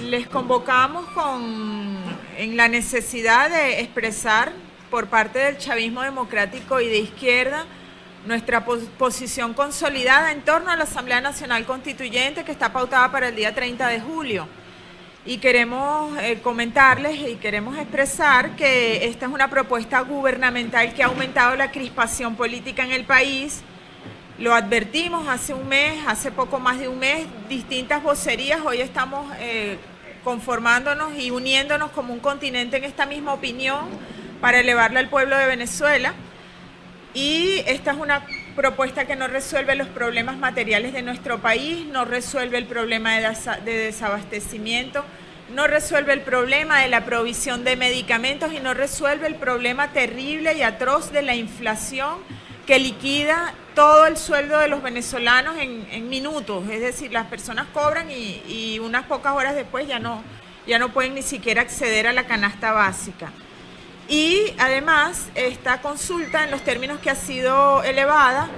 Les convocamos en la necesidad de expresar por parte del chavismo democrático y de izquierda nuestra posición consolidada en torno a la Asamblea Nacional Constituyente, que está pautada para el día 30 de julio. Y queremos comentarles y queremos expresar que esta es una propuesta gubernamental que ha aumentado la crispación política en el país. Lo advertimos hace un mes, hace poco más de un mes, distintas vocerías. Hoy estamos conformándonos y uniéndonos como un continente en esta misma opinión para elevarla al pueblo de Venezuela. Y esta es una propuesta que no resuelve los problemas materiales de nuestro país, no resuelve el problema de desabastecimiento, no resuelve el problema de la provisión de medicamentos y no resuelve el problema terrible y atroz de la inflación que liquida todo el sueldo de los venezolanos en minutos. Es decir, las personas cobran y unas pocas horas después ya no pueden ni siquiera acceder a la canasta básica. Y además, esta consulta, en los términos que ha sido elevada,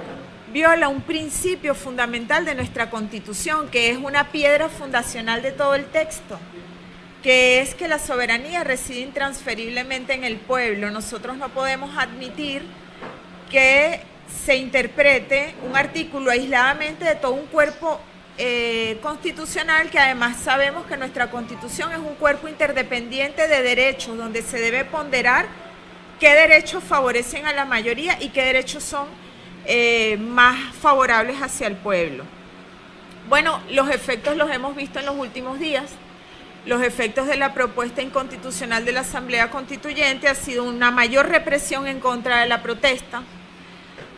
viola un principio fundamental de nuestra Constitución, que es una piedra fundacional de todo el texto, que es que la soberanía reside intransferiblemente en el pueblo. Nosotros no podemos admitir que se interprete un artículo aisladamente de todo un cuerpo constitucional, que además sabemos que nuestra Constitución es un cuerpo interdependiente de derechos, donde se debe ponderar qué derechos favorecen a la mayoría y qué derechos son más favorables hacia el pueblo. Bueno, los efectos los hemos visto en los últimos días. Los efectos de la propuesta inconstitucional de la Asamblea Constituyente ha sido una mayor represión en contra de la protesta,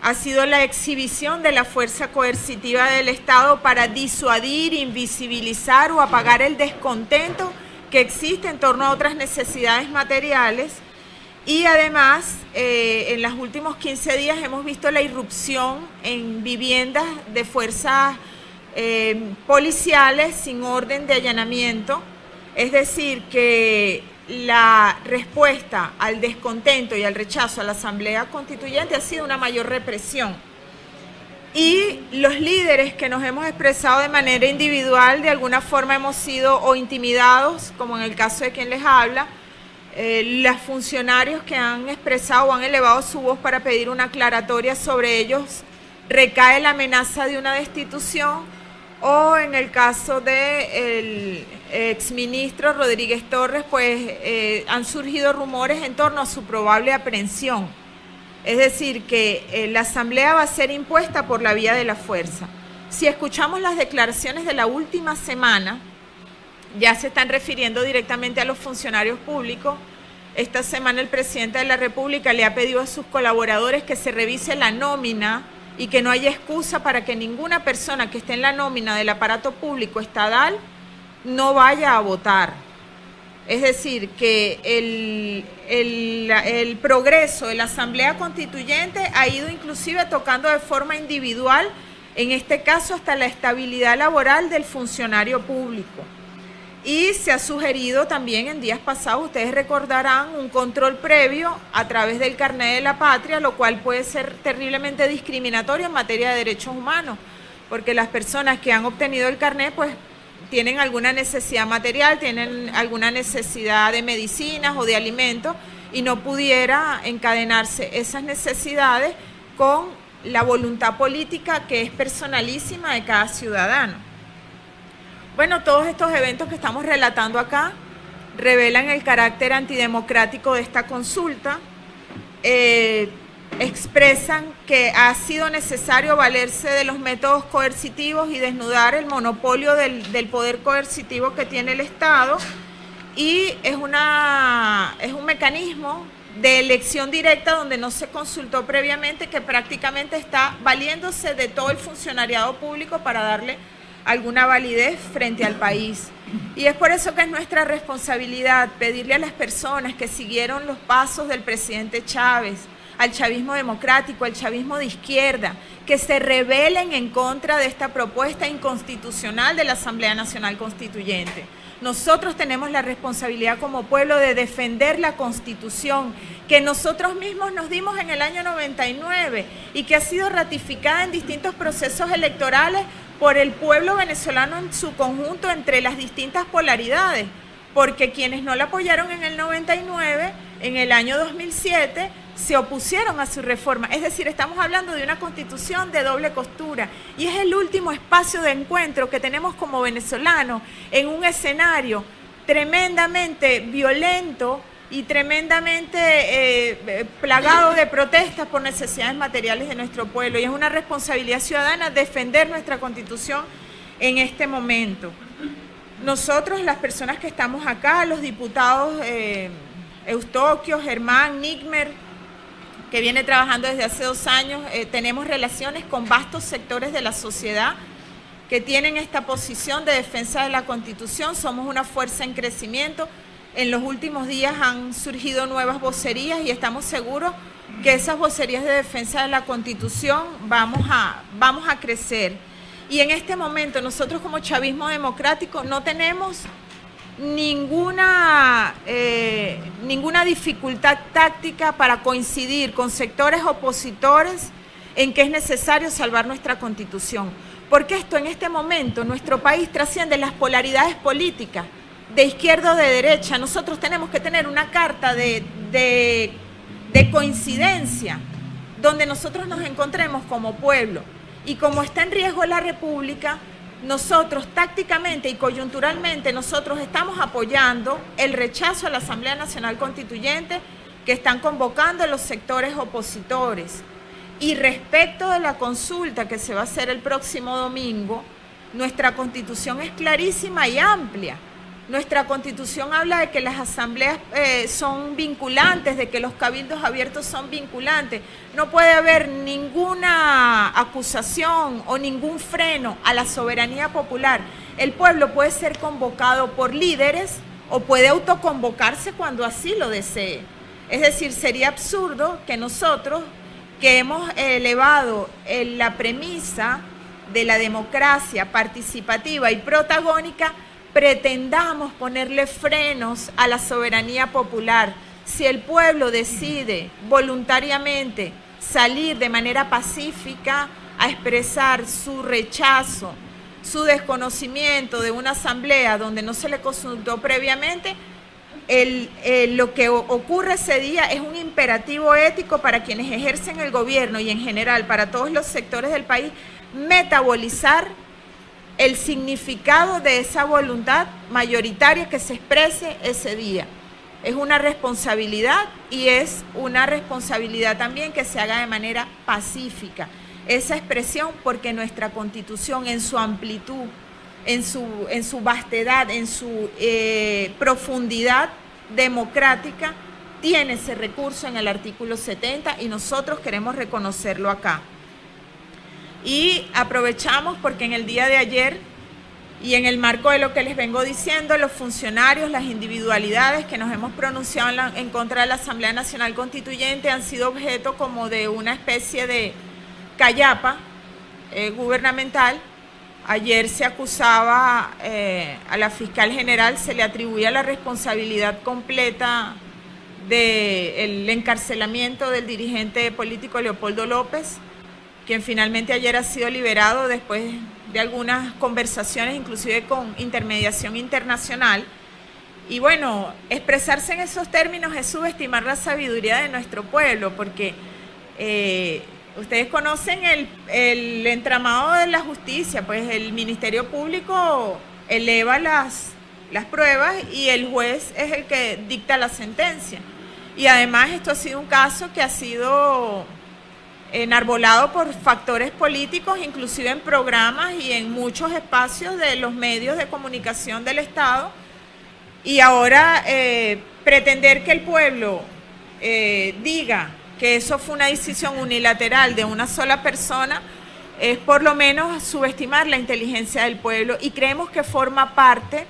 ha sido la exhibición de la fuerza coercitiva del Estado para disuadir, invisibilizar o apagar el descontento que existe en torno a otras necesidades materiales. Y además, en los últimos 15 días hemos visto la irrupción en viviendas de fuerzas policiales sin orden de allanamiento. Es decir, que la respuesta al descontento y al rechazo a la Asamblea Constituyente ha sido una mayor represión. Y los líderes que nos hemos expresado de manera individual, de alguna forma hemos sido o intimidados, como en el caso de quien les habla, los funcionarios que han expresado o han elevado su voz para pedir una aclaratoria sobre ellos, recae la amenaza de una destitución, o en el caso del exministro Rodríguez Torres, pues han surgido rumores en torno a su probable aprehensión. Es decir, que la Asamblea va a ser impuesta por la vía de la fuerza. Si escuchamos las declaraciones de la última semana, ya se están refiriendo directamente a los funcionarios públicos. Esta semana el presidente de la República le ha pedido a sus colaboradores que se revise la nómina y que no haya excusa para que ninguna persona que esté en la nómina del aparato público estatal no vaya a votar. Es decir, que el progreso de la Asamblea Constituyente ha ido inclusive tocando de forma individual, en este caso hasta la estabilidad laboral del funcionario público. Y se ha sugerido también en días pasados, ustedes recordarán, un control previo a través del carnet de la patria, lo cual puede ser terriblemente discriminatorio en materia de derechos humanos, porque las personas que han obtenido el carnet pues tienen alguna necesidad material, tienen alguna necesidad de medicinas o de alimentos, y no pudiera encadenarse esas necesidades con la voluntad política que es personalísima de cada ciudadano. Bueno, todos estos eventos que estamos relatando acá revelan el carácter antidemocrático de esta consulta, expresan que ha sido necesario valerse de los métodos coercitivos y desnudar el monopolio del poder coercitivo que tiene el Estado, y es un mecanismo de elección directa donde no se consultó previamente, que prácticamente está valiéndose de todo el funcionariado público para darle alguna validez frente al país. Y es por eso que es nuestra responsabilidad pedirle a las personas que siguieron los pasos del presidente Chávez, al chavismo democrático, al chavismo de izquierda, que se rebelen en contra de esta propuesta inconstitucional de la Asamblea Nacional Constituyente. Nosotros tenemos la responsabilidad como pueblo de defender la Constitución que nosotros mismos nos dimos en el año 99 y que ha sido ratificada en distintos procesos electorales por el pueblo venezolano en su conjunto entre las distintas polaridades, porque quienes no la apoyaron en el 99, en el año 2007, se opusieron a su reforma. Es decir, estamos hablando de una constitución de doble costura y es el último espacio de encuentro que tenemos como venezolanos en un escenario tremendamente violento y tremendamente plagado de protestas por necesidades materiales de nuestro pueblo. Y es una responsabilidad ciudadana defender nuestra constitución en este momento. Nosotros, las personas que estamos acá, los diputados Eustoquio, Germán, Nigmer, que viene trabajando desde hace 2 años, tenemos relaciones con vastos sectores de la sociedad que tienen esta posición de defensa de la Constitución. Somos una fuerza en crecimiento. En los últimos días han surgido nuevas vocerías y estamos seguros que esas vocerías de defensa de la Constitución vamos a crecer. Y en este momento nosotros como chavismo democrático no tenemos ninguna dificultad táctica para coincidir con sectores opositores en que es necesario salvar nuestra Constitución. Porque esto en este momento, nuestro país trasciende las polaridades políticas, de izquierda o de derecha. Nosotros tenemos que tener una carta de coincidencia, donde nosotros nos encontremos como pueblo. Y como está en riesgo la República, nosotros tácticamente y coyunturalmente nosotros estamos apoyando el rechazo a la Asamblea Nacional Constituyente que están convocando los sectores opositores. Y respecto de la consulta que se va a hacer el próximo domingo, nuestra Constitución es clarísima y amplia. Nuestra Constitución habla de que las asambleas son vinculantes, de que los cabildos abiertos son vinculantes. No puede haber ninguna acusación o ningún freno a la soberanía popular. El pueblo puede ser convocado por líderes o puede autoconvocarse cuando así lo desee. Es decir, sería absurdo que nosotros, que hemos elevado la premisa de la democracia participativa y protagónica, pretendamos ponerle frenos a la soberanía popular. Si el pueblo decide voluntariamente salir de manera pacífica a expresar su rechazo, su desconocimiento de una asamblea donde no se le consultó previamente, lo que ocurre ese día es un imperativo ético para quienes ejercen el gobierno y en general para todos los sectores del país, metabolizar el significado de esa voluntad mayoritaria que se exprese ese día. Es una responsabilidad y es una responsabilidad también que se haga de manera pacífica. Esa expresión, porque nuestra Constitución en su amplitud, en su vastedad, en su profundidad democrática, tiene ese recurso en el artículo 70 y nosotros queremos reconocerlo acá. Y aprovechamos porque en el día de ayer y en el marco de lo que les vengo diciendo, los funcionarios, las individualidades que nos hemos pronunciado en contra de la Asamblea Nacional Constituyente han sido objeto como de una especie de callapa gubernamental. Ayer se acusaba a la fiscal general, se le atribuía la responsabilidad completa del encarcelamiento del dirigente político Leopoldo López, quien finalmente ayer ha sido liberado después de algunas conversaciones, inclusive con intermediación internacional. Y bueno, expresarse en esos términos es subestimar la sabiduría de nuestro pueblo, porque ustedes conocen el entramado de la justicia, pues el Ministerio Público eleva las pruebas y el juez es el que dicta la sentencia. Y además esto ha sido un caso que ha sido enarbolado por factores políticos, inclusive en programas y en muchos espacios de los medios de comunicación del Estado. Y ahora pretender que el pueblo diga que eso fue una decisión unilateral de una sola persona es por lo menos subestimar la inteligencia del pueblo, y creemos que forma parte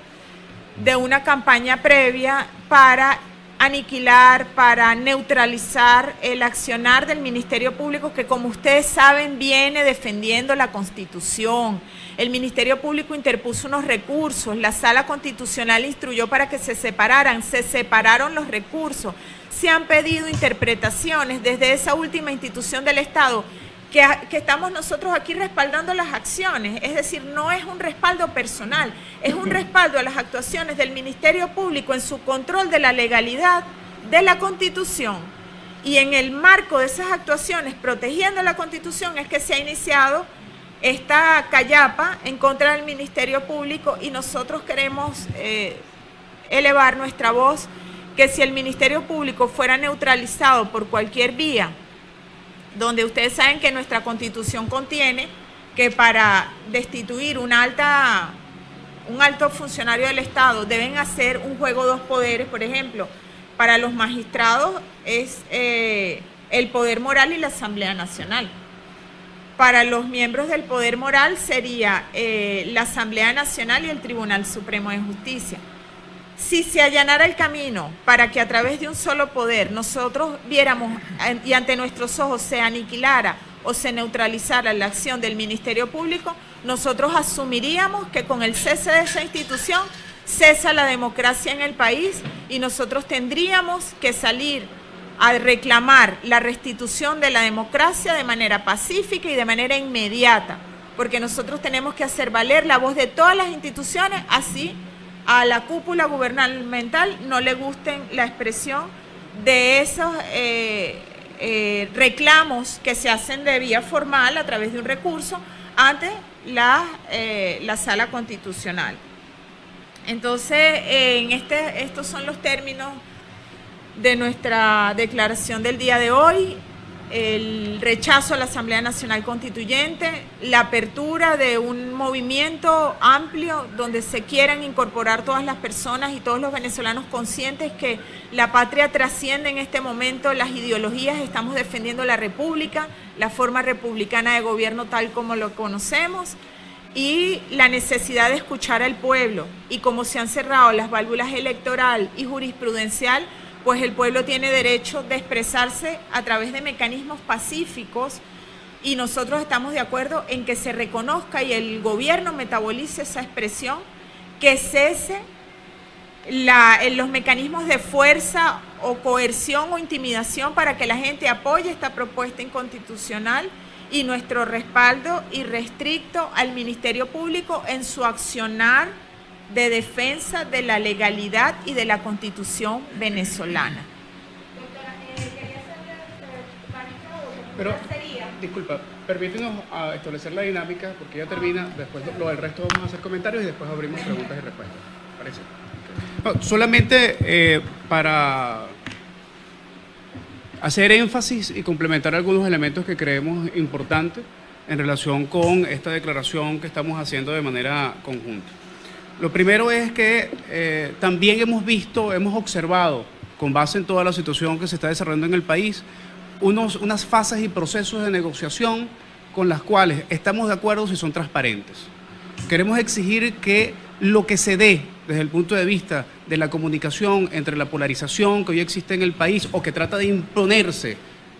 de una campaña previa para aniquilar, para neutralizar el accionar del Ministerio Público, que como ustedes saben viene defendiendo la Constitución. El Ministerio Público interpuso unos recursos, la Sala Constitucional instruyó para que se separaron los recursos, se han pedido interpretaciones desde esa última institución del Estado que estamos nosotros aquí respaldando las acciones, es decir, no es un respaldo personal, es un respaldo a las actuaciones del Ministerio Público en su control de la legalidad de la Constitución, y en el marco de esas actuaciones, protegiendo la Constitución, es que se ha iniciado esta callapa en contra del Ministerio Público, y nosotros queremos elevar nuestra voz, que si el Ministerio Público fuera neutralizado por cualquier vía, donde ustedes saben que nuestra Constitución contiene que para destituir un alto funcionario del Estado deben hacer un juego de dos poderes. Por ejemplo, para los magistrados es el poder moral y la Asamblea Nacional. Para los miembros del poder moral sería la Asamblea Nacional y el Tribunal Supremo de Justicia. Si se allanara el camino para que a través de un solo poder nosotros viéramos y ante nuestros ojos se aniquilara o se neutralizara la acción del Ministerio Público, nosotros asumiríamos que con el cese de esa institución cesa la democracia en el país, y nosotros tendríamos que salir a reclamar la restitución de la democracia de manera pacífica y de manera inmediata, porque nosotros tenemos que hacer valer la voz de todas las instituciones, así a la cúpula gubernamental no le gusten la expresión de esos reclamos que se hacen de vía formal a través de un recurso ante la Sala Constitucional. Entonces, estos son los términos de nuestra declaración del día de hoy: el rechazo a la Asamblea Nacional Constituyente, la apertura de un movimiento amplio donde se quieran incorporar todas las personas y todos los venezolanos conscientes que la patria trasciende en este momento las ideologías. Estamos defendiendo la república, la forma republicana de gobierno tal como lo conocemos, y la necesidad de escuchar al pueblo. Y como se han cerrado las válvulas electoral y jurisprudencial, pues el pueblo tiene derecho de expresarse a través de mecanismos pacíficos, y nosotros estamos de acuerdo en que se reconozca y el gobierno metabolice esa expresión, que cese los mecanismos de fuerza o coerción o intimidación para que la gente apoye esta propuesta inconstitucional, y nuestro respaldo irrestricto al Ministerio Público en su accionar de defensa de la legalidad y de la Constitución venezolana. Doctora, quería hacerle pero, disculpa, permítenos establecer la dinámica, porque ya termina, después lo del resto vamos a hacer comentarios y después abrimos preguntas y respuestas. ¿Parece? No, solamente para hacer énfasis y complementar algunos elementos que creemos importantes en relación con esta declaración que estamos haciendo de manera conjunta. Lo primero es que también hemos observado, con base en toda la situación que se está desarrollando en el país, unas fases y procesos de negociación con las cuales estamos de acuerdo si son transparentes. Queremos exigir que lo que se dé desde el punto de vista de la comunicación entre la polarización que hoy existe en el país o que trata de imponerse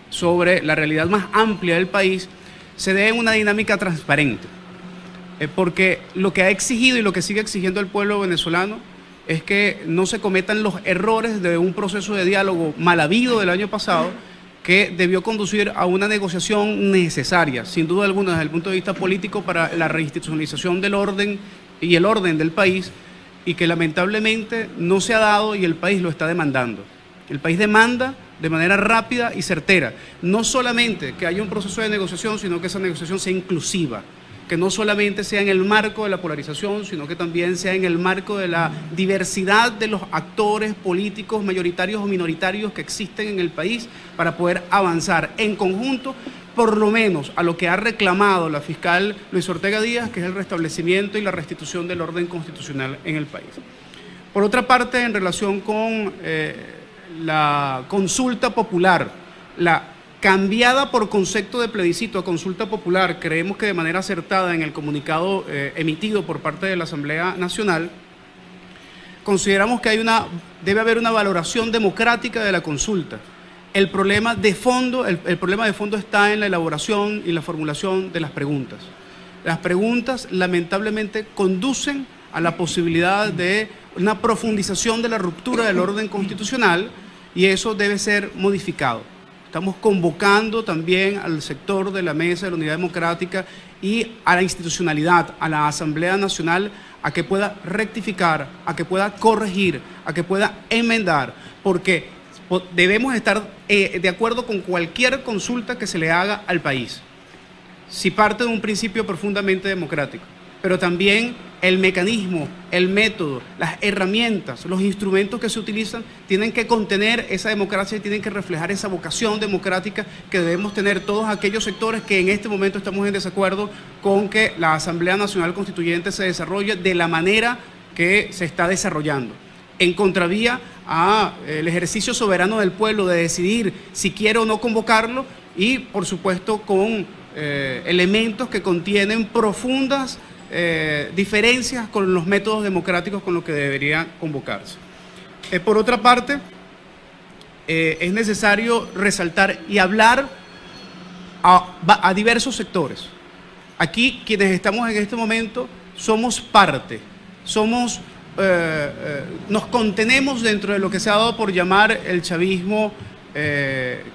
sobre la realidad más amplia del país, se dé en una dinámica transparente. Porque lo que ha exigido y lo que sigue exigiendo el pueblo venezolano es que no se cometan los errores de un proceso de diálogo mal habido del año pasado, que debió conducir a una negociación necesaria, sin duda alguna, desde el punto de vista político, para la reinstitucionalización del orden y el orden del país, y que lamentablemente no se ha dado y el país lo está demandando. El país demanda de manera rápida y certera, no solamente que haya un proceso de negociación, sino que esa negociación sea inclusiva, que no solamente sea en el marco de la polarización, sino que también sea en el marco de la diversidad de los actores políticos mayoritarios o minoritarios que existen en el país, para poder avanzar en conjunto, por lo menos a lo que ha reclamado la fiscal Luis Ortega Díaz, que es el restablecimiento y la restitución del orden constitucional en el país. Por otra parte, en relación con la consulta popular, la cambiada por concepto de plebiscito a consulta popular, creemos que de manera acertada en el comunicado emitido por parte de la Asamblea Nacional, consideramos que debe haber una valoración democrática de la consulta. El problema de fondo está en la elaboración y la formulación de las preguntas. Las preguntas lamentablemente conducen a la posibilidad de una profundización de la ruptura del orden constitucional, y eso debe ser modificado. Estamos convocando también al sector de la Mesa de la Unidad Democrática y a la institucionalidad, a la Asamblea Nacional, a que pueda rectificar, a que pueda corregir, a que pueda enmendar, porque debemos estar de acuerdo con cualquier consulta que se le haga al país, si parte de un principio profundamente democrático, pero también el mecanismo, el método, las herramientas, los instrumentos que se utilizan tienen que contener esa democracia y tienen que reflejar esa vocación democrática que debemos tener todos aquellos sectores que en este momento estamos en desacuerdo con que la Asamblea Nacional Constituyente se desarrolle de la manera que se está desarrollando, en contravía al ejercicio soberano del pueblo de decidir si quiere o no convocarlo y, por supuesto, con elementos que contienen profundas diferencias con los métodos democráticos con los que debería convocarse. Por otra parte, es necesario resaltar y hablar a diversos sectores. Aquí, quienes estamos en este momento, somos parte, nos contenemos dentro de lo que se ha dado por llamar el chavismo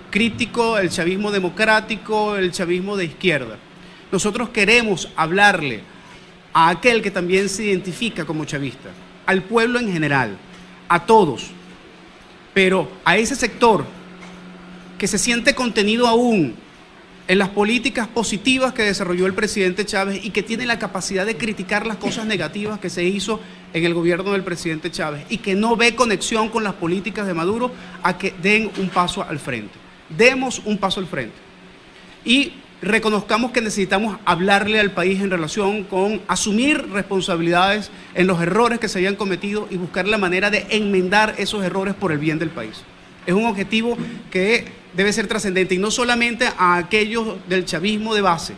crítico, el chavismo democrático, el chavismo de izquierda. Nosotros queremos hablarle a aquel que también se identifica como chavista, al pueblo en general, a todos, pero a ese sector que se siente contenido aún en las políticas positivas que desarrolló el presidente Chávez y que tiene la capacidad de criticar las cosas negativas que se hizo en el gobierno del presidente Chávez y que no ve conexión con las políticas de Maduro, a que den un paso al frente. Demos un paso al frente. Y reconozcamos que necesitamos hablarle al país en relación con asumir responsabilidades en los errores que se hayan cometido y buscar la manera de enmendar esos errores por el bien del país. Es un objetivo que debe ser trascendente y no solamente a aquellos del chavismo de base,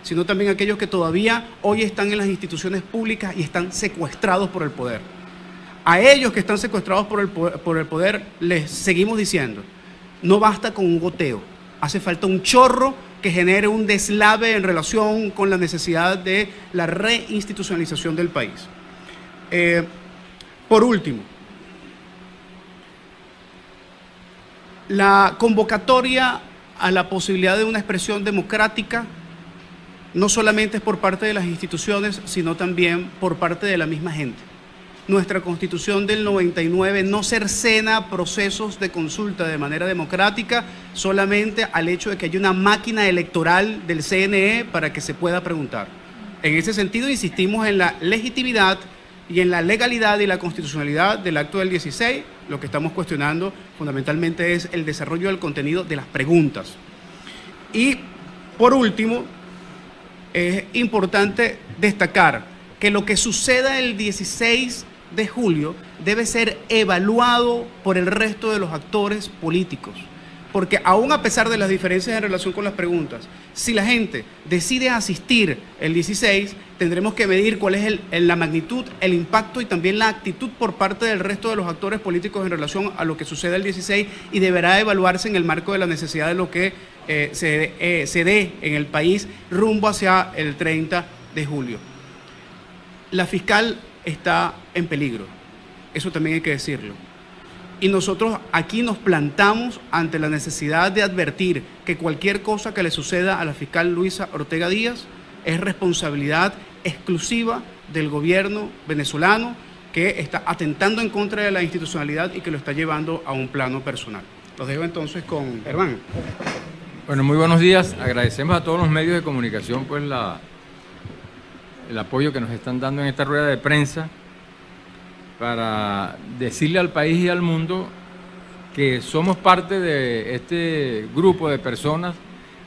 sino también a aquellos que todavía hoy están en las instituciones públicas y están secuestrados por el poder. A ellos que están secuestrados por el poder les seguimos diciendo, no basta con un goteo, hace falta un chorro que genere un deslave en relación con la necesidad de la reinstitucionalización del país. Por último, la convocatoria a la posibilidad de una expresión democrática no solamente es por parte de las instituciones, sino también por parte de la misma gente. Nuestra Constitución del 99 no cercena procesos de consulta de manera democrática solamente al hecho de que haya una máquina electoral del CNE para que se pueda preguntar. En ese sentido, insistimos en la legitimidad y en la legalidad y la constitucionalidad del acto del 16. Lo que estamos cuestionando fundamentalmente es el desarrollo del contenido de las preguntas. Y, por último, es importante destacar que lo que suceda el 16 de julio debe ser evaluado por el resto de los actores políticos, porque aún a pesar de las diferencias en relación con las preguntas, si la gente decide asistir el 16, tendremos que medir cuál es la magnitud, el impacto y también la actitud por parte del resto de los actores políticos en relación a lo que suceda el 16 y deberá evaluarse en el marco de la necesidad de lo que se dé en el país rumbo hacia el 30 de julio. La fiscal está en peligro, eso también hay que decirlo. Y nosotros aquí nos plantamos ante la necesidad de advertir que cualquier cosa que le suceda a la fiscal Luisa Ortega Díaz es responsabilidad exclusiva del gobierno venezolano, que está atentando en contra de la institucionalidad y que lo está llevando a un plano personal. Los dejo entonces con Herman. Bueno, muy buenos días. Agradecemos a todos los medios de comunicación pues el apoyo que nos están dando en esta rueda de prensa para decirle al país y al mundo que somos parte de este grupo de personas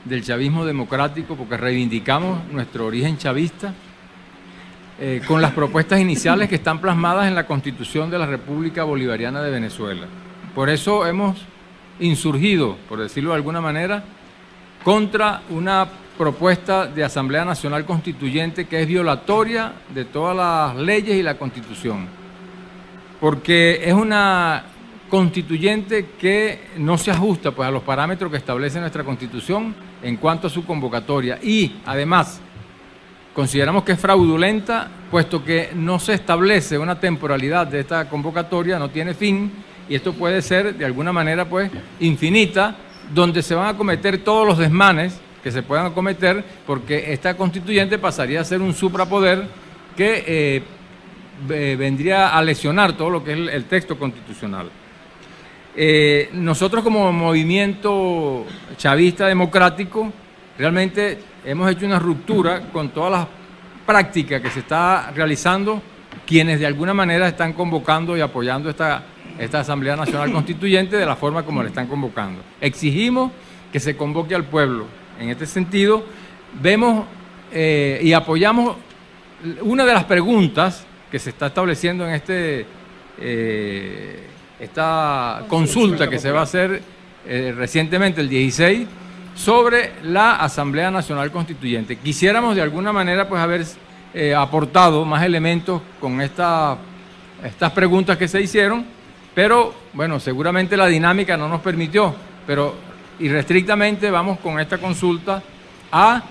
del chavismo democrático porque reivindicamos nuestro origen chavista con las propuestas iniciales que están plasmadas en la Constitución de la República Bolivariana de Venezuela. Por eso hemos insurgido, por decirlo de alguna manera, contra una propuesta de Asamblea Nacional Constituyente que es violatoria de todas las leyes y la Constitución, porque es una constituyente que no se ajusta pues a los parámetros que establece nuestra Constitución en cuanto a su convocatoria y además consideramos que es fraudulenta puesto que no se establece una temporalidad de esta convocatoria, no tiene fin y esto puede ser de alguna manera pues infinita donde se van a cometer todos los desmanes que se puedan cometer, porque esta constituyente pasaría a ser un suprapoder que vendría a lesionar todo lo que es el texto constitucional. Nosotros como movimiento chavista democrático realmente hemos hecho una ruptura con todas las prácticas que se está realizando quienes de alguna manera están convocando y apoyando esta Asamblea Nacional Constituyente de la forma como la están convocando. Exigimos que se convoque al pueblo. En este sentido, vemos y apoyamos una de las preguntas que se está estableciendo en esta consulta que se va a hacer recientemente, el 16, sobre la Asamblea Nacional Constituyente. Quisiéramos de alguna manera pues haber aportado más elementos con estas preguntas que se hicieron, pero bueno, seguramente la dinámica no nos permitió, pero irrestrictamente vamos con esta consulta a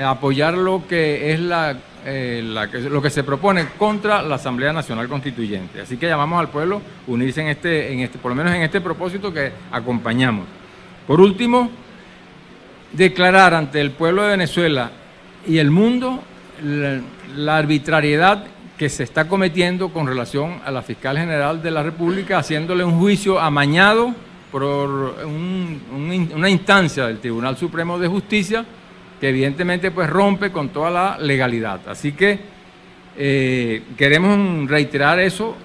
apoyar lo que es lo que se propone contra la Asamblea Nacional Constituyente. Así que llamamos al pueblo a unirse por lo menos en este propósito que acompañamos. Por último, declarar ante el pueblo de Venezuela y el mundo la arbitrariedad que se está cometiendo con relación a la Fiscal General de la República, haciéndole un juicio amañado por una instancia del Tribunal Supremo de Justicia que evidentemente pues rompe con toda la legalidad. Así que queremos reiterar eso.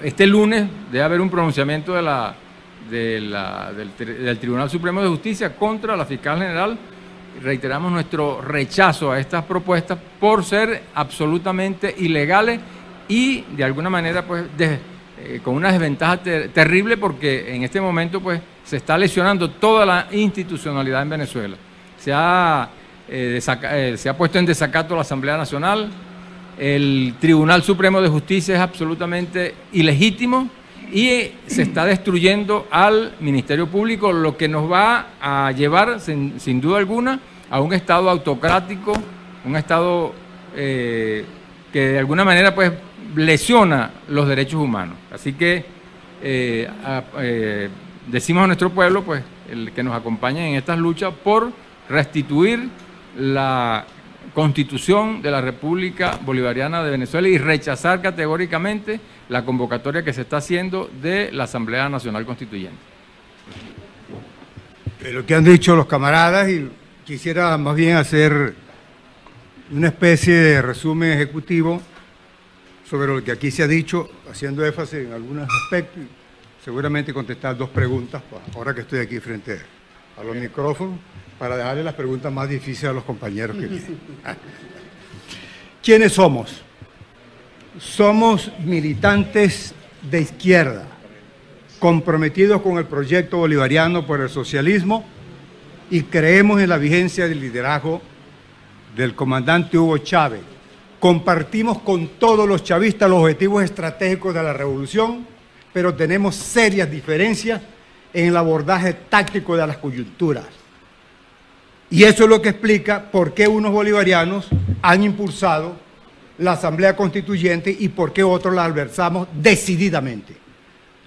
Este lunes debe haber un pronunciamiento del Tribunal Supremo de Justicia contra la Fiscal General. Reiteramos nuestro rechazo a estas propuestas por ser absolutamente ilegales y de alguna manera pues con una desventaja terrible, porque en este momento pues se está lesionando toda la institucionalidad en Venezuela. Se ha puesto en desacato la Asamblea Nacional, el Tribunal Supremo de Justicia es absolutamente ilegítimo y se está destruyendo al Ministerio Público, lo que nos va a llevar sin duda alguna a un Estado autocrático, un Estado que de alguna manera pues lesiona los derechos humanos. Así que decimos a nuestro pueblo pues que nos acompañen en estas luchas por restituir la Constitución de la República Bolivariana de Venezuela y rechazar categóricamente la convocatoria que se está haciendo de la Asamblea Nacional Constituyente. Lo que han dicho los camaradas, y quisiera más bien hacer una especie de resumen ejecutivo sobre lo que aquí se ha dicho, haciendo énfasis en algunos aspectos y seguramente contestar dos preguntas, ahora que estoy aquí frente a los micrófonos, para dejarle las preguntas más difíciles a los compañeros que vienen. ¿Quiénes somos? Somos militantes de izquierda, comprometidos con el proyecto bolivariano por el socialismo y creemos en la vigencia del liderazgo del comandante Hugo Chávez. Compartimos con todos los chavistas los objetivos estratégicos de la revolución, pero tenemos serias diferencias en el abordaje táctico de las coyunturas. Y eso es lo que explica por qué unos bolivarianos han impulsado la Asamblea Constituyente y por qué otros la adversamos decididamente.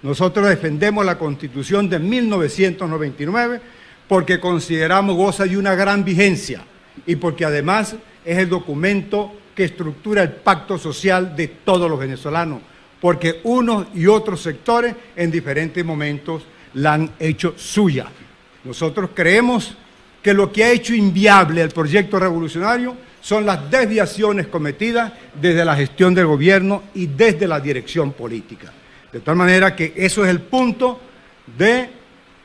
Nosotros defendemos la Constitución de 1999 porque consideramos goza de una gran vigencia y porque además es el documento que estructura el pacto social de todos los venezolanos, porque unos y otros sectores en diferentes momentos la han hecho suya. Nosotros creemos que lo que ha hecho inviable el proyecto revolucionario son las desviaciones cometidas desde la gestión del gobierno y desde la dirección política. De tal manera que eso es el punto de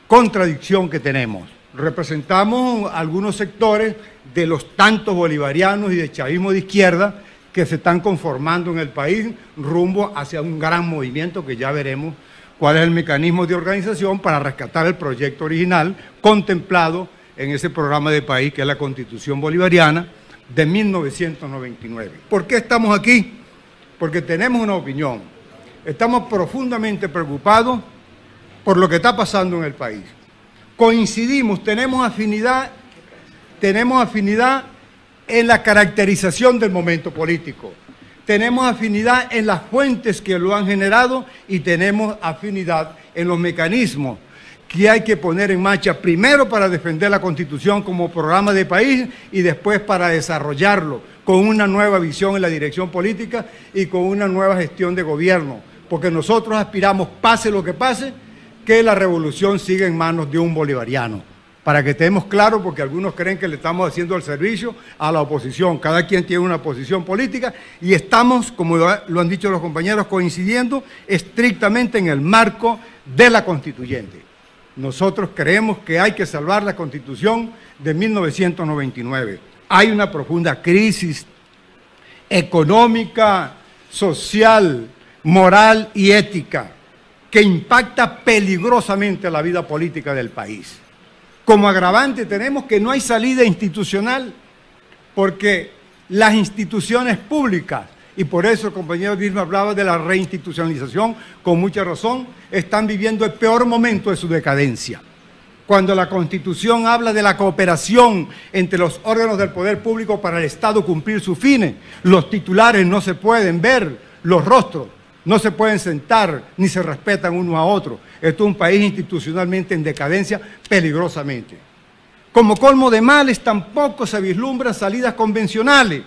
contradicción que tenemos. Representamos algunos sectores de los tantos bolivarianos y de chavismo de izquierda que se están conformando en el país rumbo hacia un gran movimiento que ya veremos cuál es el mecanismo de organización para rescatar el proyecto original contemplado en ese programa de país que es la Constitución Bolivariana de 1999. ¿Por qué estamos aquí? Porque tenemos una opinión. Estamos profundamente preocupados por lo que está pasando en el país. Coincidimos, tenemos afinidad en la caracterización del momento político. Tenemos afinidad en las fuentes que lo han generado y tenemos afinidad en los mecanismos que hay que poner en marcha primero para defender la Constitución como programa de país y después para desarrollarlo con una nueva visión en la dirección política y con una nueva gestión de gobierno, porque nosotros aspiramos, pase lo que pase, que la revolución siga en manos de un bolivariano. Para que estemos claros, porque algunos creen que le estamos haciendo el servicio a la oposición. Cada quien tiene una posición política y estamos, como lo han dicho los compañeros, coincidiendo estrictamente en el marco de la Constituyente. Nosotros creemos que hay que salvar la Constitución de 1999. Hay una profunda crisis económica, social, moral y ética que impacta peligrosamente la vida política del país. Como agravante tenemos que no hay salida institucional porque las instituciones públicas, y por eso el compañero Dilma hablaba de la reinstitucionalización con mucha razón, están viviendo el peor momento de su decadencia. Cuando la Constitución habla de la cooperación entre los órganos del poder público para el Estado cumplir sus fines, los titulares no se pueden ver, los rostros no se pueden sentar ni se respetan uno a otro. Esto es un país institucionalmente en decadencia peligrosamente. Como colmo de males, tampoco se vislumbran salidas convencionales,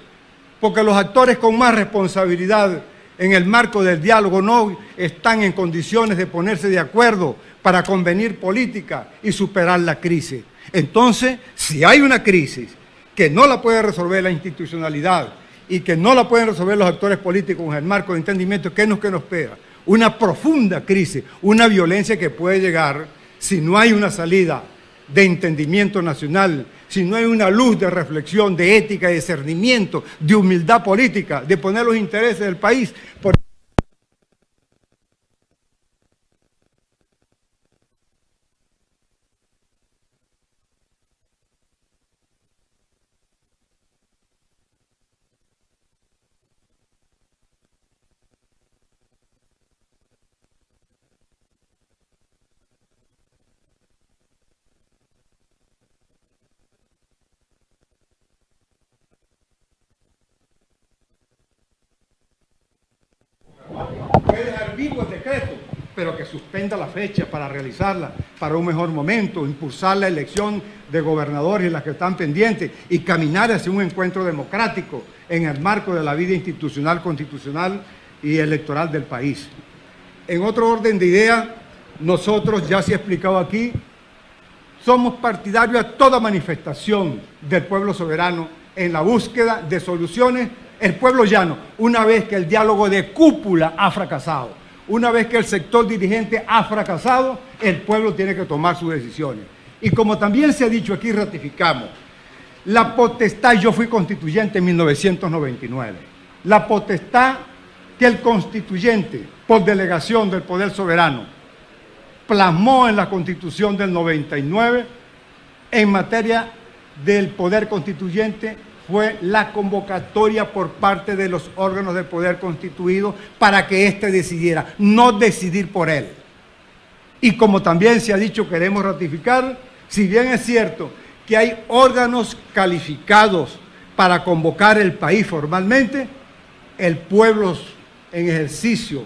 porque los actores con más responsabilidad en el marco del diálogo no están en condiciones de ponerse de acuerdo para convenir política y superar la crisis. Entonces, si hay una crisis que no la puede resolver la institucionalidad y que no la pueden resolver los actores políticos en el marco de entendimiento, ¿qué es lo que nos espera? Una profunda crisis, una violencia que puede llegar si no hay una salida de entendimiento nacional, si no hay una luz de reflexión, de ética, de discernimiento, de humildad política, de poner los intereses del país por puede dejar vivo el decreto, pero que suspenda la fecha para realizarla, para un mejor momento, impulsar la elección de gobernadores y las que están pendientes y caminar hacia un encuentro democrático en el marco de la vida institucional, constitucional y electoral del país. En otro orden de ideas, nosotros, ya se ha explicado aquí, somos partidarios a toda manifestación del pueblo soberano en la búsqueda de soluciones. El pueblo llano, una vez que el diálogo de cúpula ha fracasado, una vez que el sector dirigente ha fracasado, el pueblo tiene que tomar sus decisiones. Y como también se ha dicho aquí, ratificamos, la potestad, yo fui constituyente en 1999, la potestad que el constituyente, por delegación del poder soberano, plasmó en la Constitución del 99 en materia del poder constituyente fue la convocatoria por parte de los órganos del poder constituido para que éste decidiera, no decidir por él. Y como también se ha dicho, queremos ratificar, si bien es cierto que hay órganos calificados para convocar el país formalmente, el pueblo en ejercicio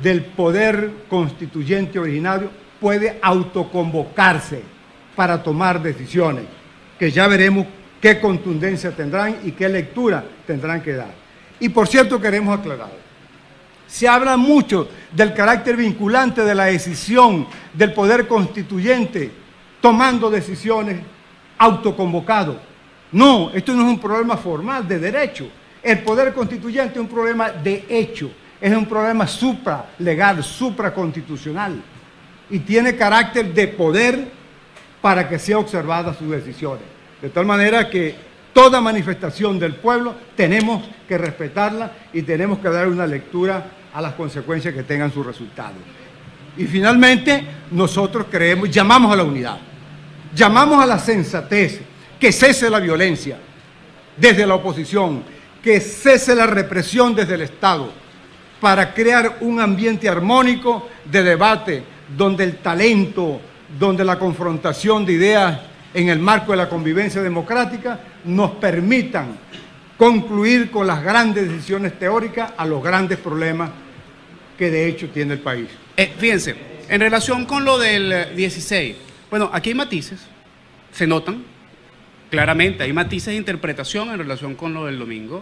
del poder constituyente originario puede autoconvocarse para tomar decisiones, que ya veremos qué contundencia tendrán y qué lectura tendrán que dar. Y por cierto, queremos aclarar, se habla mucho del carácter vinculante de la decisión del poder constituyente tomando decisiones autoconvocado. No, esto no es un problema formal de derecho. El poder constituyente es un problema de hecho, es un problema supralegal, supraconstitucional y tiene carácter de poder para que sean observadas sus decisiones. De tal manera que toda manifestación del pueblo tenemos que respetarla y tenemos que dar una lectura a las consecuencias que tengan sus resultados. Y finalmente, nosotros llamamos a la unidad, llamamos a la sensatez, que cese la violencia desde la oposición, que cese la represión desde el Estado, para crear un ambiente armónico de debate, donde el talento, donde la confrontación de ideas en el marco de la convivencia democrática nos permitan concluir con las grandes decisiones teóricas a los grandes problemas que de hecho tiene el país. Fíjense, En relación con lo del 16, bueno, aquí hay matices, se notan claramente, hay matices de interpretación en relación con lo del domingo,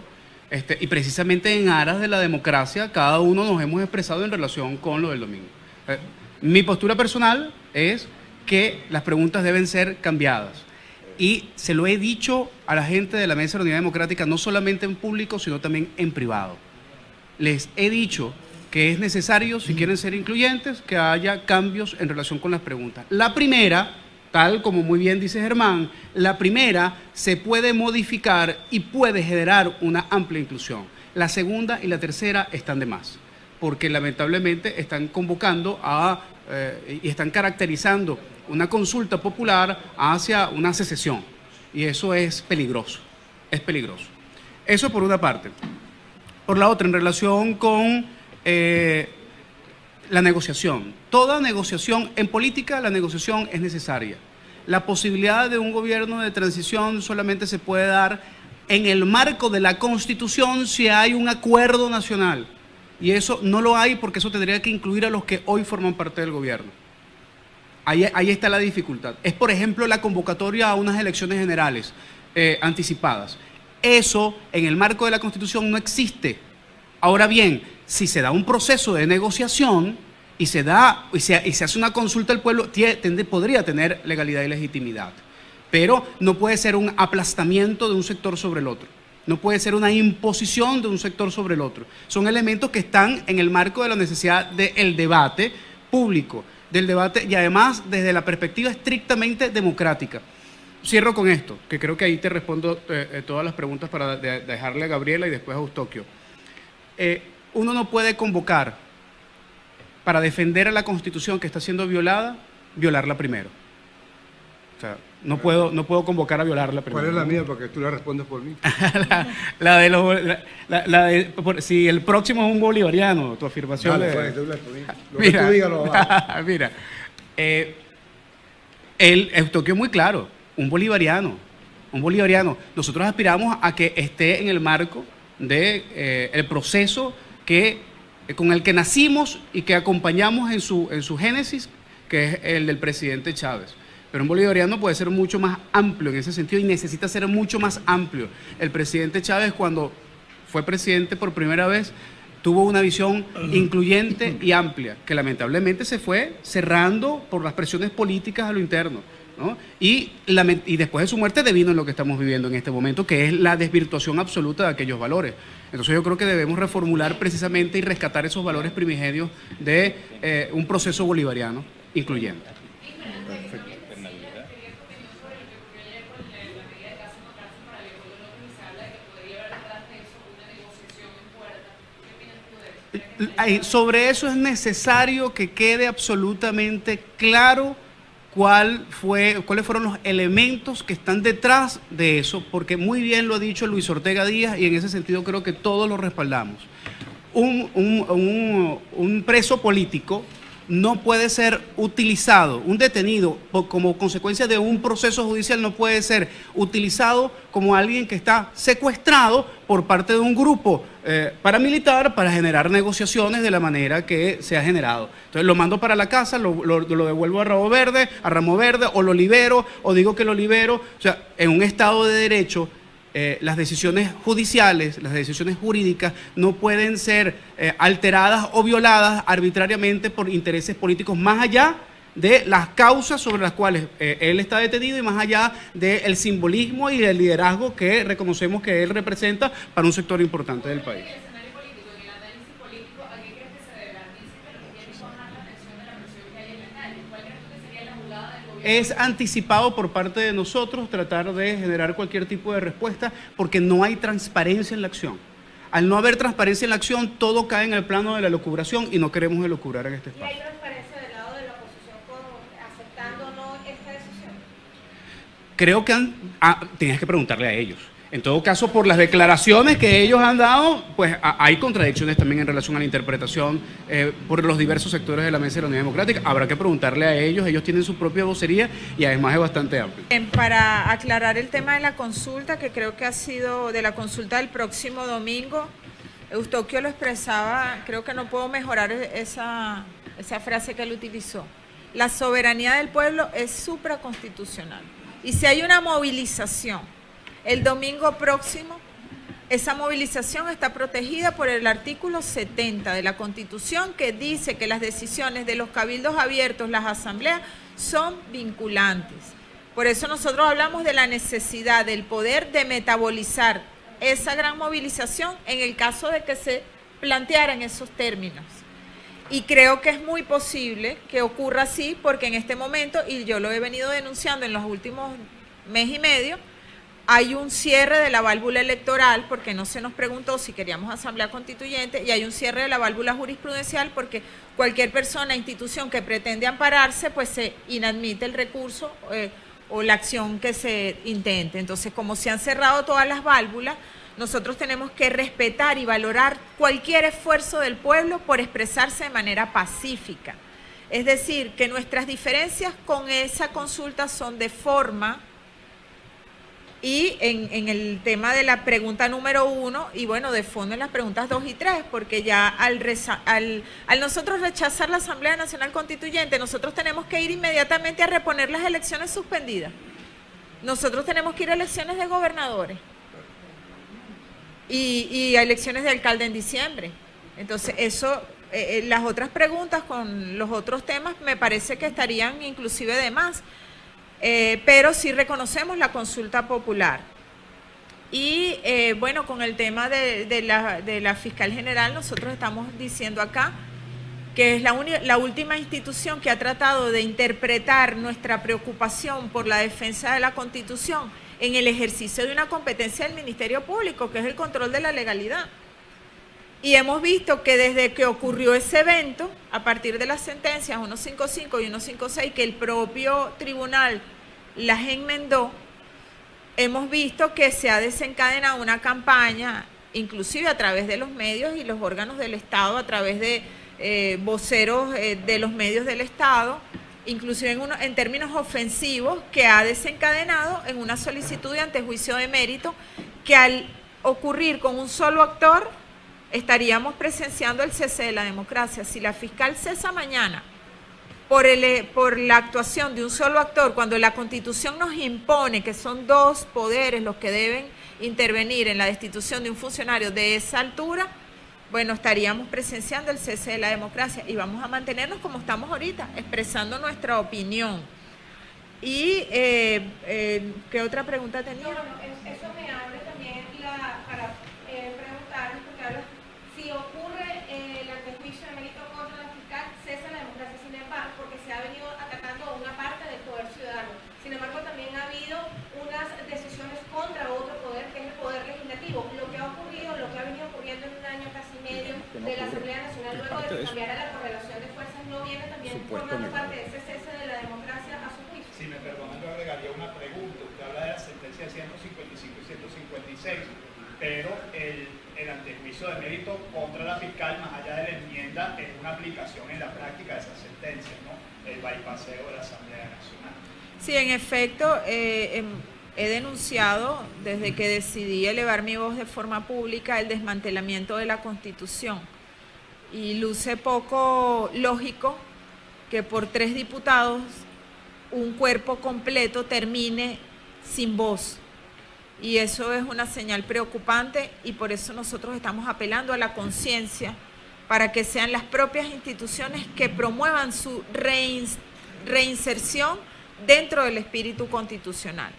y precisamente en aras de la democracia, cada uno nos hemos expresado en relación con lo del domingo. Mi postura personal es que las preguntas deben ser cambiadas. Y se lo he dicho a la gente de la Mesa de la Unidad Democrática, no solamente en público, sino también en privado. Les he dicho que es necesario, si quieren ser incluyentes, que haya cambios en relación con las preguntas. La primera, tal como muy bien dice Germán, la primera se puede modificar y puede generar una amplia inclusión. La segunda y la tercera están de más, porque lamentablemente están convocando y están caracterizando una consulta popular hacia una secesión, y eso es peligroso, es peligroso. Eso por una parte. Por la otra, en relación con la negociación. Toda negociación, en política la negociación es necesaria. La posibilidad de un gobierno de transición solamente se puede dar en el marco de la Constitución si hay un acuerdo nacional, y eso no lo hay, porque eso tendría que incluir a los que hoy forman parte del gobierno. Ahí está la dificultad. Es, por ejemplo, la convocatoria a unas elecciones generales anticipadas. Eso, en el marco de la Constitución, no existe. Ahora bien, si se da un proceso de negociación y se hace una consulta al pueblo, podría tener legalidad y legitimidad. Pero no puede ser un aplastamiento de un sector sobre el otro. No puede ser una imposición de un sector sobre el otro. Son elementos que están en el marco de la necesidad del debate público, del debate, y además desde la perspectiva estrictamente democrática. Cierro con esto, que creo que ahí te respondo todas las preguntas para dejarle a Gabriela y después a Eustoquio. Uno no puede convocar para defender a la Constitución que está siendo violada, violarla primero. O sea, no puedo convocar a violarla primero. ¿Cuál es la mía? Porque tú la respondes por mí. Si el próximo es un bolivariano, tu afirmación. Dale, pues, lo que tú digas lo va. Mira, Eustoquio es muy claro, un bolivariano. Nosotros aspiramos a que esté en el marco de el proceso con el que nacimos y que acompañamos en su génesis, que es el del presidente Chávez. Pero un bolivariano puede ser mucho más amplio en ese sentido y necesita ser mucho más amplio. El presidente Chávez, cuando fue presidente por primera vez, tuvo una visión incluyente y amplia, que lamentablemente se fue cerrando por las presiones políticas a lo interno, ¿no? Y después de su muerte devino en lo que estamos viviendo en este momento, que es la desvirtuación absoluta de aquellos valores. Entonces yo creo que debemos reformular precisamente y rescatar esos valores primigenios de un proceso bolivariano incluyente. Sobre eso es necesario que quede absolutamente claro cuáles fueron los elementos que están detrás de eso, porque muy bien lo ha dicho Luis Ortega Díaz y en ese sentido creo que todos lo respaldamos. Un preso político no puede ser utilizado, un detenido como consecuencia de un proceso judicial no puede ser utilizado como alguien que está secuestrado por parte de un grupo paramilitar para generar negociaciones de la manera que se ha generado. Entonces lo mando para la casa, lo devuelvo a Ramo Verde, o lo libero, o digo que lo libero. O sea, en un Estado de Derecho, las decisiones judiciales, las decisiones jurídicas no pueden ser alteradas o violadas arbitrariamente por intereses políticos más allá de las causas sobre las cuales él está detenido y más allá del simbolismo y del liderazgo que reconocemos que él representa para un sector importante del país. Es anticipado por parte de nosotros tratar de generar cualquier tipo de respuesta porque no hay transparencia en la acción. Al no haber transparencia en la acción, todo cae en el plano de la elucubración y no queremos elucubrar en este espacio. ¿Y hay transparencia del lado de la oposición aceptando o no esta decisión? Creo que tienes que preguntarle a ellos. En todo caso, por las declaraciones que ellos han dado, pues hay contradicciones también en relación a la interpretación por los diversos sectores de la Mesa de la Unidad Democrática. Habrá que preguntarle a ellos tienen su propia vocería y además es bastante amplio. Para aclarar el tema de la consulta, que creo que ha sido de la consulta del próximo domingo, Eustoquio lo expresaba, creo que no puedo mejorar esa frase que él utilizó. La soberanía del pueblo es supraconstitucional. Y si hay una movilización el domingo próximo, esa movilización está protegida por el artículo 70 de la Constitución, que dice que las decisiones de los cabildos abiertos, las asambleas, son vinculantes. Por eso nosotros hablamos de la necesidad del poder de metabolizar esa gran movilización en el caso de que se planteara en esos términos. Y creo que es muy posible que ocurra así, porque en este momento, y yo lo he venido denunciando en los últimos mes y medio, hay un cierre de la válvula electoral, porque no se nos preguntó si queríamos asamblea constituyente, y hay un cierre de la válvula jurisprudencial, porque cualquier persona, institución que pretende ampararse, pues se inadmite el recurso o la acción que se intente. Entonces, como se han cerrado todas las válvulas, nosotros tenemos que respetar y valorar cualquier esfuerzo del pueblo por expresarse de manera pacífica. Es decir, que nuestras diferencias con esa consulta son de forma, y en el tema de la pregunta número 1, y bueno, de fondo en las preguntas 2 y 3, porque ya al nosotros rechazar la Asamblea Nacional Constituyente, nosotros tenemos que ir inmediatamente a reponer las elecciones suspendidas. Nosotros tenemos que ir a elecciones de gobernadores y a elecciones de alcalde en diciembre. Entonces, eso, las otras preguntas con los otros temas me parece que estarían inclusive de más. Pero sí reconocemos la consulta popular. Y bueno, con el tema de la fiscal general, nosotros estamos diciendo acá que es la última institución que ha tratado de interpretar nuestra preocupación por la defensa de la Constitución en el ejercicio de una competencia del Ministerio Público, que es el control de la legalidad. Y hemos visto que desde que ocurrió ese evento, a partir de las sentencias 155 y 156, que el propio tribunal las enmendó, hemos visto que se ha desencadenado una campaña, inclusive a través de los medios y los órganos del Estado, a través de voceros de los medios del Estado, inclusive en términos ofensivos, que ha desencadenado en una solicitud de antejuicio de mérito, que al ocurrir con un solo actor, estaríamos presenciando el cese de la democracia. Si la fiscal cesa mañana por la actuación de un solo actor, cuando la Constitución nos impone que son dos poderes los que deben intervenir en la destitución de un funcionario de esa altura, bueno, estaríamos presenciando el cese de la democracia y vamos a mantenernos como estamos ahorita, expresando nuestra opinión. Y, ¿qué otra pregunta tenía? No, eso me abre también para preguntarles, porque habla, si ocurre el antejuicio de mérito contra la fiscal, cesa la democracia, sin embargo, porque se ha venido atacando a una parte del poder ciudadano. Sin embargo, también ha habido unas decisiones contra otro poder, que es el poder legislativo. Lo que ha ocurrido, lo que ha venido ocurriendo en un año casi medio de la Asamblea Nacional, luego de cambiar a la correlación de fuerzas, no viene también formando parte de ese cese de la democracia a su juicio. Si me perdonan, yo agregaría una pregunta. Usted habla de la sentencia 155 y 156, pero el antejuicio de mérito contra la fiscal, más allá de la enmienda, es una aplicación en la práctica de esa sentencia, ¿no? El bypasseo de la Asamblea Nacional. Sí, en efecto, he denunciado desde que decidí elevar mi voz de forma pública el desmantelamiento de la Constitución. Y luce poco lógico que por 3 diputados un cuerpo completo termine sin voz. Y eso es una señal preocupante y por eso nosotros estamos apelando a la conciencia para que sean las propias instituciones que promuevan su reinserción dentro del espíritu constitucional,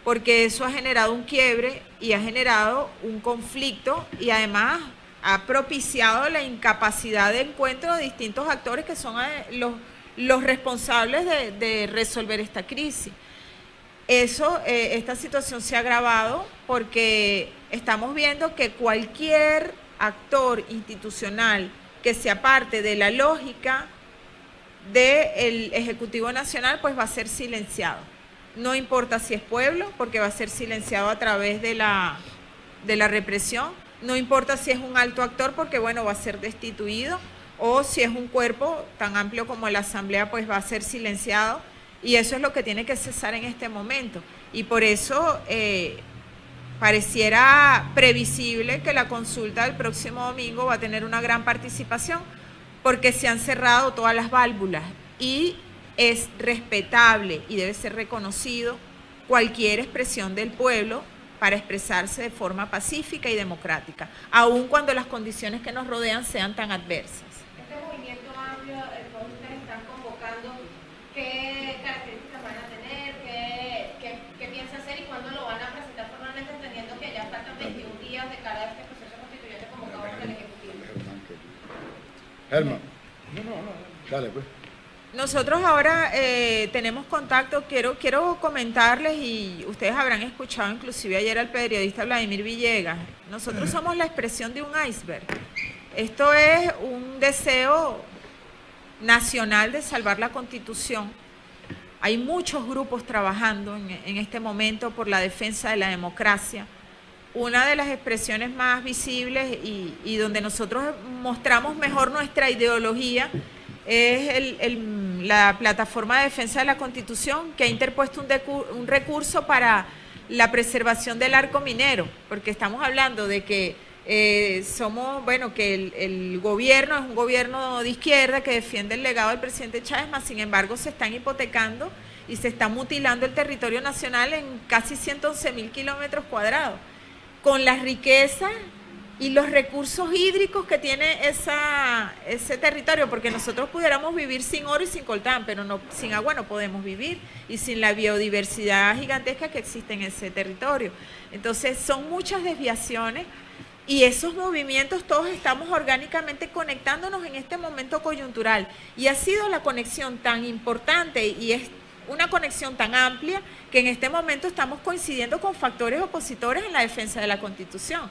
porque eso ha generado un quiebre y ha generado un conflicto y además ha propiciado la incapacidad de encuentro de distintos actores que son los responsables de resolver esta crisis. Esta situación se ha agravado porque estamos viendo que cualquier actor institucional que se aparte de la lógica del Ejecutivo Nacional, pues va a ser silenciado. No importa si es pueblo, porque va a ser silenciado a través de la represión. No importa si es un alto actor, porque bueno, va a ser destituido. O si es un cuerpo tan amplio como la Asamblea, pues va a ser silenciado. Y eso es lo que tiene que cesar en este momento. Y por eso pareciera previsible que la consulta del próximo domingo va a tener una gran participación porque se han cerrado todas las válvulas y es respetable y debe ser reconocido cualquier expresión del pueblo para expresarse de forma pacífica y democrática, aun cuando las condiciones que nos rodean sean tan adversas. Este movimiento amplio, el cual ustedes están convocando, ¿qué características van a tener? ¿Qué piensa hacer y cuándo lo van a presentar formalmente, entendiendo que ya faltan 21 días de cara a este proceso constituyente convocado por el Ejecutivo? Germán. Dale, pues. Nosotros ahora tenemos contacto, quiero comentarles, y ustedes habrán escuchado inclusive ayer al periodista Vladimir Villegas, nosotros somos la expresión de un iceberg. Esto es un deseo nacional de salvar la Constitución. Hay muchos grupos trabajando en este momento por la defensa de la democracia. Una de las expresiones más visibles y donde nosotros mostramos mejor nuestra ideología es la Plataforma de Defensa de la Constitución, que ha interpuesto un recurso para la preservación del arco minero, porque estamos hablando de que que el gobierno es un gobierno de izquierda que defiende el legado del presidente Chávez, mas sin embargo se están hipotecando y se está mutilando el territorio nacional en casi 111.000 kilómetros cuadrados, con las riquezas y los recursos hídricos que tiene ese territorio, porque nosotros pudiéramos vivir sin oro y sin coltán, pero no, sin agua no podemos vivir, y sin la biodiversidad gigantesca que existe en ese territorio. Entonces son muchas desviaciones, y esos movimientos todos estamos orgánicamente conectándonos en este momento coyuntural, y ha sido la conexión tan importante, y es una conexión tan amplia, que en este momento estamos coincidiendo con factores opositores en la defensa de la Constitución.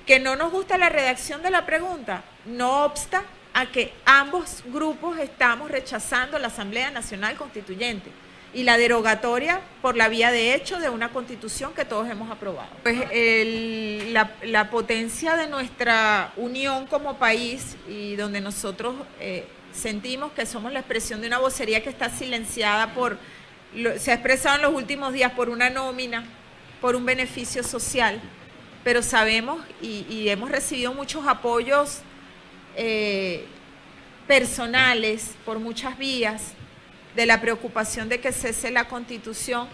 Que no nos gusta la redacción de la pregunta, no obsta a que ambos grupos estamos rechazando la Asamblea Nacional Constituyente y la derogatoria por la vía de hecho de una Constitución que todos hemos aprobado. Pues la potencia de nuestra unión como país, y donde nosotros sentimos que somos la expresión de una vocería que está silenciada se ha expresado en los últimos días por una nómina, por un beneficio social, pero sabemos y hemos recibido muchos apoyos personales por muchas vías de la preocupación de que cese la Constitución.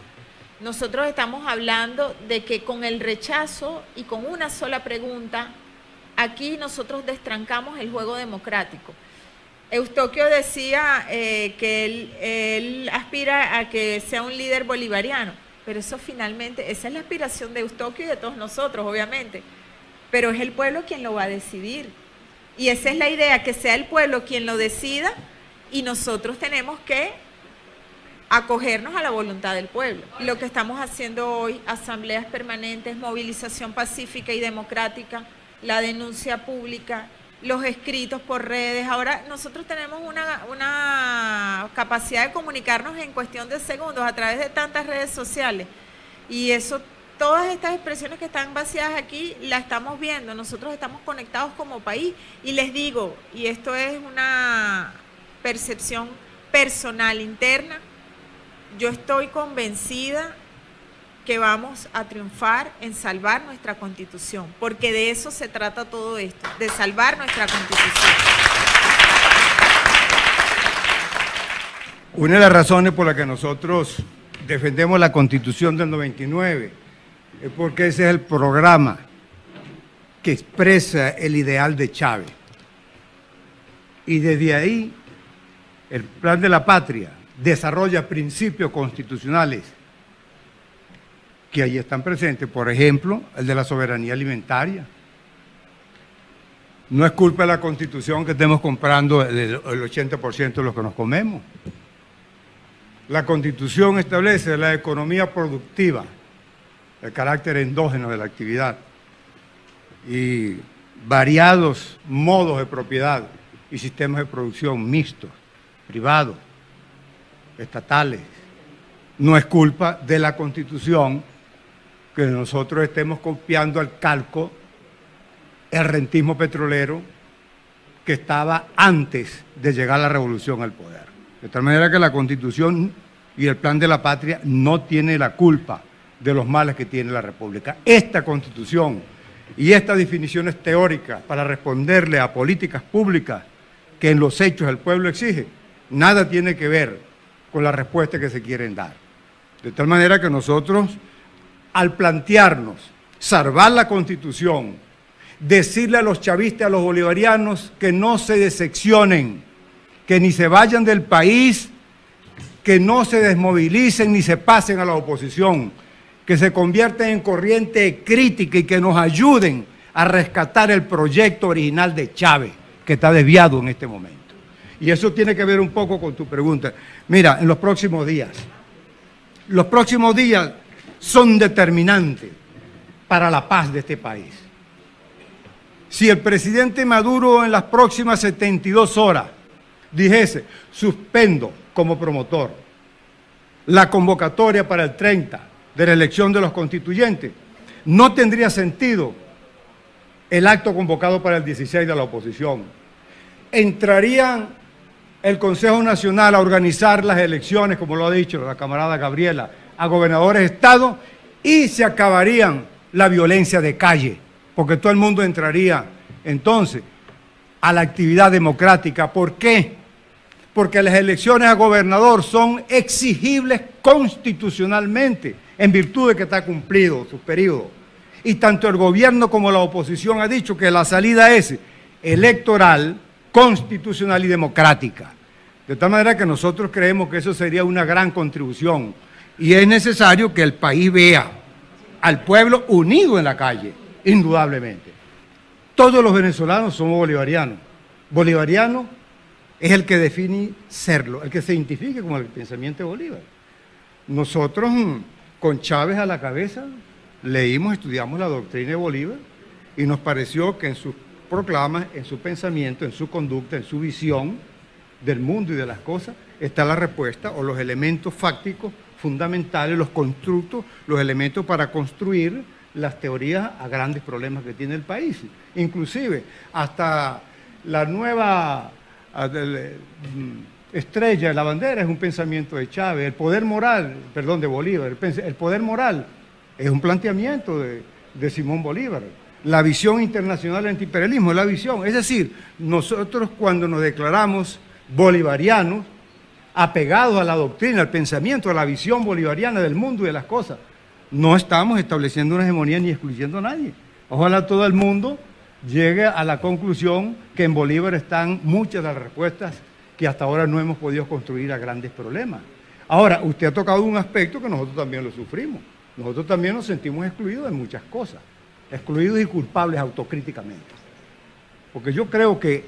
Nosotros estamos hablando de que con el rechazo y con una sola pregunta, aquí nosotros destrancamos el juego democrático. Eustoquio decía que él aspira a que sea un líder bolivariano. Pero eso finalmente, esa es la aspiración de Eustoquio y de todos nosotros, obviamente. Pero es el pueblo quien lo va a decidir. Y esa es la idea, que sea el pueblo quien lo decida, y nosotros tenemos que acogernos a la voluntad del pueblo. Lo que estamos haciendo hoy, asambleas permanentes, movilización pacífica y democrática, la denuncia pública, los escritos por redes. Ahora nosotros tenemos una capacidad de comunicarnos en cuestión de segundos a través de tantas redes sociales, y eso, todas estas expresiones que están vaciadas aquí, las estamos viendo. Nosotros estamos conectados como país, y les digo, y esto es una percepción personal interna, yo estoy convencida que vamos a triunfar en salvar nuestra Constitución, porque de eso se trata todo esto, de salvar nuestra Constitución. Una de las razones por las que nosotros defendemos la Constitución del 99 es porque ese es el programa que expresa el ideal de Chávez. Y desde ahí, el Plan de la Patria desarrolla principios constitucionales que ahí están presentes, por ejemplo, el de la soberanía alimentaria. No es culpa de la Constitución que estemos comprando el 80% de lo que nos comemos. La Constitución establece la economía productiva, el carácter endógeno de la actividad y variados modos de propiedad y sistemas de producción mixtos, privados, estatales. No es culpa de la Constitución que nosotros estemos copiando al calco el rentismo petrolero que estaba antes de llegar a la revolución al poder. De tal manera que la Constitución y el Plan de la Patria no tiene la culpa de los males que tiene la República. Esta Constitución y estas definiciones teóricas para responderle a políticas públicas que en los hechos el pueblo exige, nada tiene que ver con la respuesta que se quieren dar. De tal manera que nosotros, al plantearnos salvar la Constitución, decirle a los chavistas, a los bolivarianos que no se decepcionen, que ni se vayan del país, que no se desmovilicen ni se pasen a la oposición, que se convierten en corriente crítica y que nos ayuden a rescatar el proyecto original de Chávez, que está desviado en este momento. Y eso tiene que ver un poco con tu pregunta. Mira, en los próximos días son determinantes para la paz de este país. Si el presidente Maduro en las próximas 72 horas dijese, suspendo como promotor la convocatoria para el 30 de la elección de los constituyentes, no tendría sentido el acto convocado para el 16 de la oposición. Entraría el Consejo Nacional a organizar las elecciones, como lo ha dicho la camarada Gabriela, a gobernadores de estado, y se acabarían la violencia de calle, porque todo el mundo entraría entonces a la actividad democrática. ¿Por qué? Porque las elecciones a gobernador son exigibles constitucionalmente, en virtud de que está cumplido su periodo. Y tanto el gobierno como la oposición ha dicho que la salida es electoral, constitucional y democrática. De tal manera que nosotros creemos que eso sería una gran contribución. Y es necesario que el país vea al pueblo unido en la calle, indudablemente. Todos los venezolanos somos bolivarianos. Bolivariano es el que define serlo, el que se identifique con el pensamiento de Bolívar. Nosotros, con Chávez a la cabeza, leímos, estudiamos la doctrina de Bolívar y nos pareció que en sus proclamas, en su pensamiento, en su conducta, en su visión del mundo y de las cosas, está la respuesta o los elementos fácticos fundamentales, los constructos, los elementos para construir las teorías a grandes problemas que tiene el país. Inclusive, hasta la nueva estrella de la bandera es un pensamiento de Chávez, el poder moral, perdón, de Bolívar, el poder moral es un planteamiento de Simón Bolívar. La visión internacional del antiimperialismo es la visión. Es decir, nosotros cuando nos declaramos bolivarianos, apegados a la doctrina, al pensamiento, a la visión bolivariana del mundo y de las cosas, no estamos estableciendo una hegemonía ni excluyendo a nadie. Ojalá todo el mundo llegue a la conclusión que en Bolívar están muchas de las respuestas que hasta ahora no hemos podido construir a grandes problemas. Ahora, usted ha tocado un aspecto que nosotros también lo sufrimos. Nosotros también nos sentimos excluidos de muchas cosas, excluidos y culpables autocríticamente. Porque yo creo que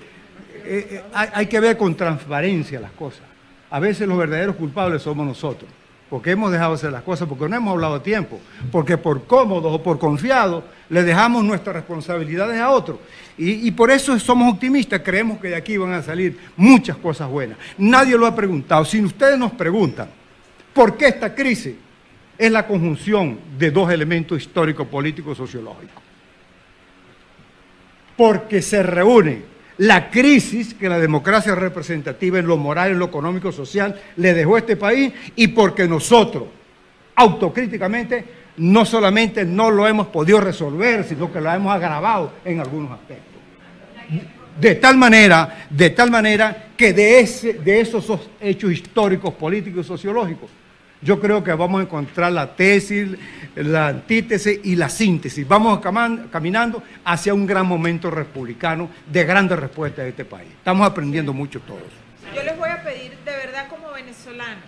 hay que ver con transparencia las cosas. A veces los verdaderos culpables somos nosotros, porque hemos dejado de hacer las cosas, porque no hemos hablado a tiempo, porque por cómodos o por confiados le dejamos nuestras responsabilidades a otros. Y por eso somos optimistas, creemos que de aquí van a salir muchas cosas buenas. Nadie lo ha preguntado. Si ustedes nos preguntan por qué esta crisis, es la conjunción de dos elementos históricos, políticos, sociológicos. Porque se reúne la crisis que la democracia representativa en lo moral, en lo económico, social, le dejó a este país, y porque nosotros, autocríticamente, no solamente no lo hemos podido resolver, sino que lo hemos agravado en algunos aspectos. De tal manera que de esos hechos históricos, políticos y sociológicos, yo creo que vamos a encontrar la tesis, la antítesis y la síntesis. Vamos caminando hacia un gran momento republicano de grandes respuestas de este país. Estamos aprendiendo mucho todos. Yo les voy a pedir, de verdad, como venezolanos,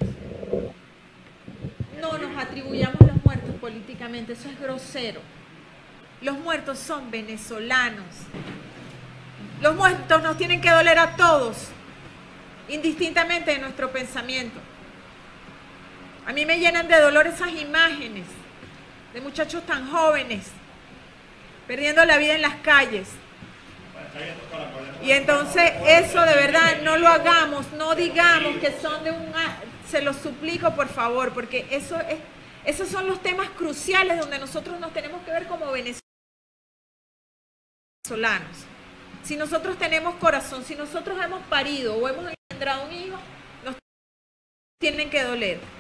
no nos atribuyamos los muertos políticamente, eso es grosero. Los muertos son venezolanos. Los muertos nos tienen que doler a todos, indistintamente de nuestro pensamiento. A mí me llenan de dolor esas imágenes de muchachos tan jóvenes perdiendo la vida en las calles. Y entonces eso de verdad no lo hagamos, no digamos que son de se los suplico por favor, porque esos son los temas cruciales donde nosotros nos tenemos que ver como venezolanos. Si nosotros tenemos corazón, si nosotros hemos parido o hemos engendrado un hijo, nos tienen que doler.